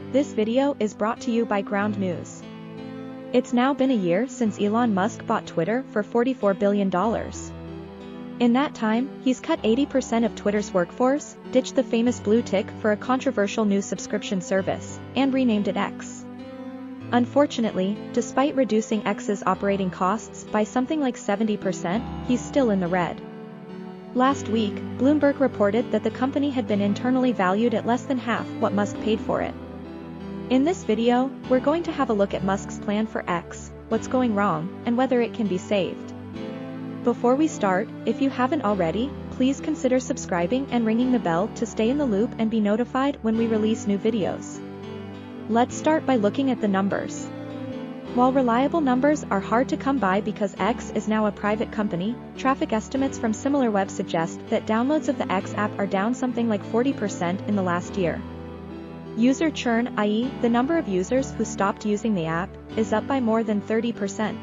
This video is brought to you by Ground News. It's now been a year since Elon Musk bought Twitter for $44 billion. In that time, he's cut 80% of Twitter's workforce, ditched the famous blue tick for a controversial new subscription service, and renamed it X. Unfortunately, despite reducing X's operating costs by something like 70%, he's still in the red. Last week, Bloomberg reported that the company had been internally valued at less than half what Musk paid for it. In this video, we're going to have a look at Musk's plan for X, what's going wrong, and whether it can be saved. Before we start, if you haven't already, please consider subscribing and ringing the bell to stay in the loop and be notified when we release new videos. Let's start by looking at the numbers. While reliable numbers are hard to come by because X is now a private company, traffic estimates from SimilarWeb suggest that downloads of the X app are down something like 40% in the last year. User churn, i.e., the number of users who stopped using the app, is up by more than 30%.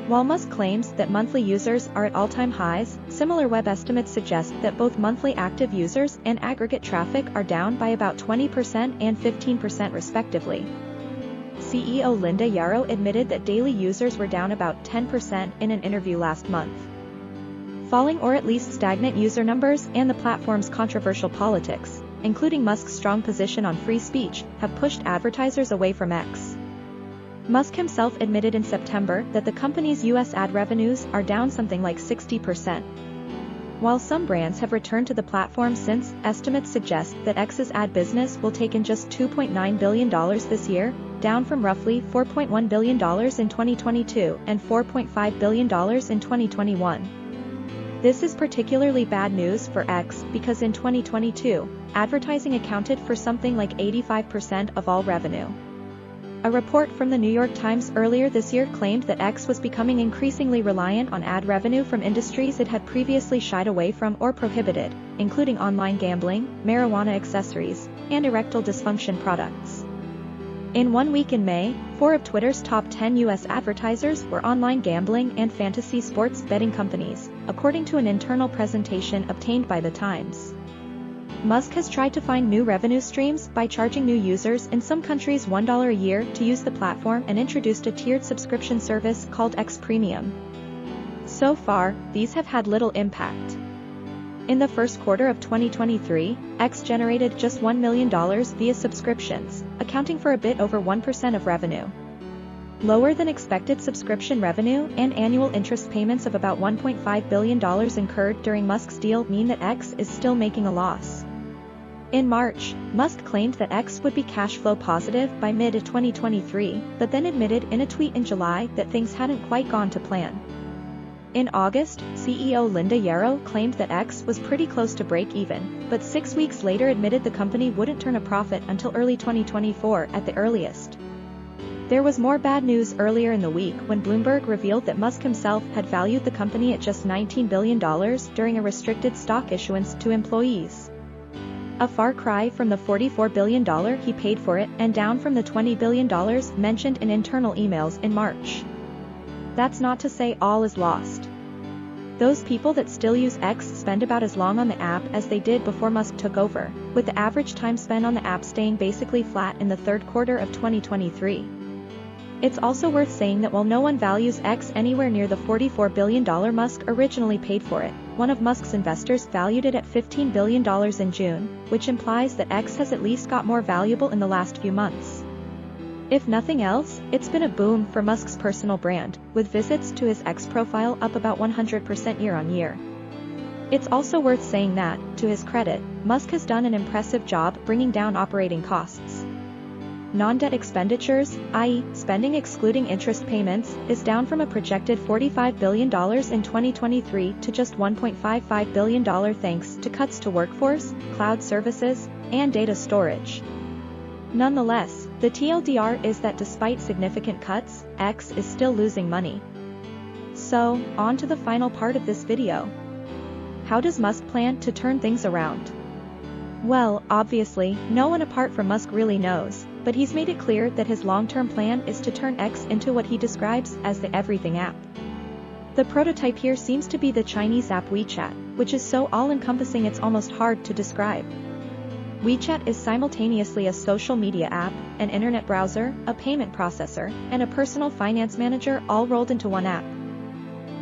While Musk claims that monthly users are at all-time highs, SimilarWeb estimates suggest that both monthly active users and aggregate traffic are down by about 20% and 15% respectively. CEO Linda Yarrow admitted that daily users were down about 10% in an interview last month. Falling or at least stagnant user numbers and the platform's controversial politics, including Musk's strong position on free speech, have pushed advertisers away from X. Musk himself admitted in September that the company's US ad revenues are down something like 60%. While some brands have returned to the platform since, estimates suggest that X's ad business will take in just $2.9 billion this year, down from roughly $4.1 billion in 2022 and $4.5 billion in 2021. This is particularly bad news for X because in 2022, advertising accounted for something like 85% of all revenue. A report from the New York Times earlier this year claimed that X was becoming increasingly reliant on ad revenue from industries it had previously shied away from or prohibited, including online gambling, marijuana accessories, and erectile dysfunction products. In 1 week in May, 4 of Twitter's top 10 US advertisers were online gambling and fantasy sports betting companies, according to an internal presentation obtained by The Times. Musk has tried to find new revenue streams by charging new users in some countries $1 a year to use the platform and introduced a tiered subscription service called X Premium. So far, these have had little impact. In the first quarter of 2023, X generated just $1 million via subscriptions, accounting for a bit over 1% of revenue. Lower than expected subscription revenue and annual interest payments of about $1.5 billion incurred during Musk's deal mean that X is still making a loss. In March, Musk claimed that X would be cash flow positive by mid-2023, but then admitted in a tweet in July that things hadn't quite gone to plan. In August, CEO Linda Yarrow claimed that X was pretty close to break even, but 6 weeks later admitted the company wouldn't turn a profit until early 2024 at the earliest. There was more bad news earlier in the week when Bloomberg revealed that Musk himself had valued the company at just $19 billion during a restricted stock issuance to employees. A far cry from the $44 billion he paid for it and down from the $20 billion mentioned in internal emails in March. That's not to say all is lost. Those people that still use X spend about as long on the app as they did before Musk took over, with the average time spent on the app staying basically flat in the third quarter of 2023. It's also worth saying that while no one values X anywhere near the $44 billion Musk originally paid for it, one of Musk's investors valued it at $15 billion in June, which implies that X has at least got more valuable in the last few months. If nothing else, it's been a boom for Musk's personal brand, with visits to his X profile up about 100% year-on-year. It's also worth saying that, to his credit, Musk has done an impressive job bringing down operating costs. Non-debt expenditures, i.e., spending excluding interest payments, is down from a projected $45 billion in 2023 to just $1.55 billion thanks to cuts to workforce, cloud services, and data storage. Nonetheless, the TLDR is that despite significant cuts, X is still losing money. So, on to the final part of this video. How does Musk plan to turn things around? Well, obviously, no one apart from Musk really knows, but he's made it clear that his long-term plan is to turn X into what he describes as the everything app. The prototype here seems to be the Chinese app WeChat, which is so all-encompassing it's almost hard to describe. WeChat is simultaneously a social media app, an internet browser, a payment processor, and a personal finance manager all rolled into one app.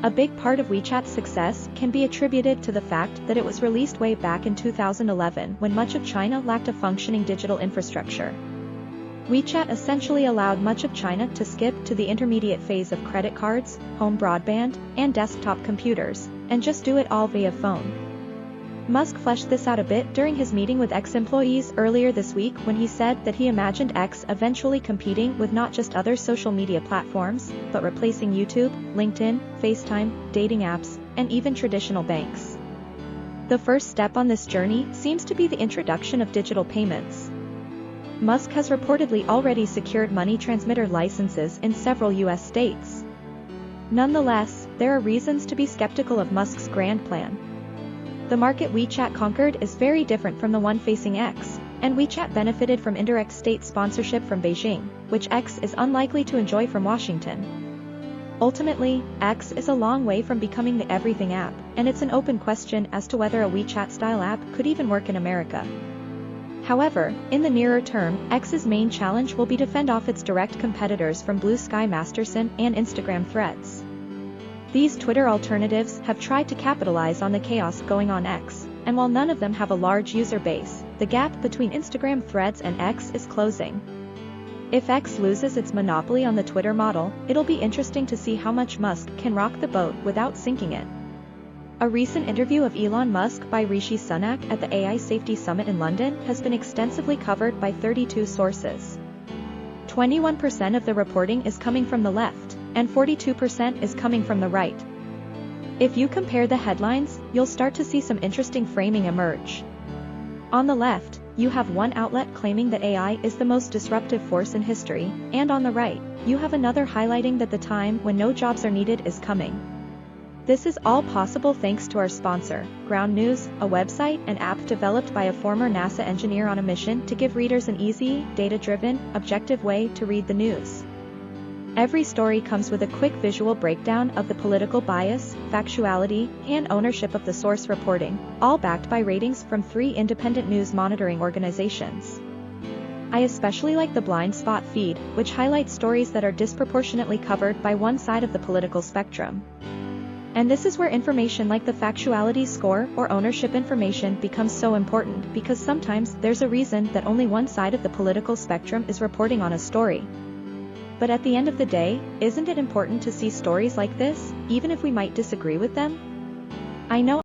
A big part of WeChat's success can be attributed to the fact that it was released way back in 2011 when much of China lacked a functioning digital infrastructure. WeChat essentially allowed much of China to skip to the intermediate phase of credit cards, home broadband, and desktop computers, and just do it all via phone. Musk fleshed this out a bit during his meeting with X employees earlier this week when he said that he imagined X eventually competing with not just other social media platforms, but replacing YouTube, LinkedIn, FaceTime, dating apps, and even traditional banks. The first step on this journey seems to be the introduction of digital payments. Musk has reportedly already secured money transmitter licenses in several US states. Nonetheless, there are reasons to be skeptical of Musk's grand plan. The market WeChat conquered is very different from the one facing X, and WeChat benefited from indirect state sponsorship from Beijing, which X is unlikely to enjoy from Washington. Ultimately, X is a long way from becoming the everything app, and it's an open question as to whether a WeChat-style app could even work in America. However, in the nearer term, X's main challenge will be to fend off its direct competitors from Blue Sky Masterson and Instagram Threads. These Twitter alternatives have tried to capitalize on the chaos going on X, and while none of them have a large user base, the gap between Instagram Threads and X is closing. If X loses its monopoly on the Twitter model, it'll be interesting to see how much Musk can rock the boat without sinking it. A recent interview of Elon Musk by Rishi Sunak at the AI Safety Summit in London has been extensively covered by 32 sources. 21% of the reporting is coming from the left, and 42% is coming from the right. If you compare the headlines, you'll start to see some interesting framing emerge. On the left, you have one outlet claiming that AI is the most disruptive force in history, and on the right, you have another highlighting that the time when no jobs are needed is coming. This is all possible thanks to our sponsor, Ground News, a website and app developed by a former NASA engineer on a mission to give readers an easy, data-driven, objective way to read the news. Every story comes with a quick visual breakdown of the political bias, factuality, and ownership of the source reporting, all backed by ratings from 3 independent news monitoring organizations. I especially like the blind spot feed, which highlights stories that are disproportionately covered by one side of the political spectrum. And this is where information like the factuality score or ownership information becomes so important, because sometimes there's a reason that only one side of the political spectrum is reporting on a story. But at the end of the day, isn't it important to see stories like this, even if we might disagree with them? I know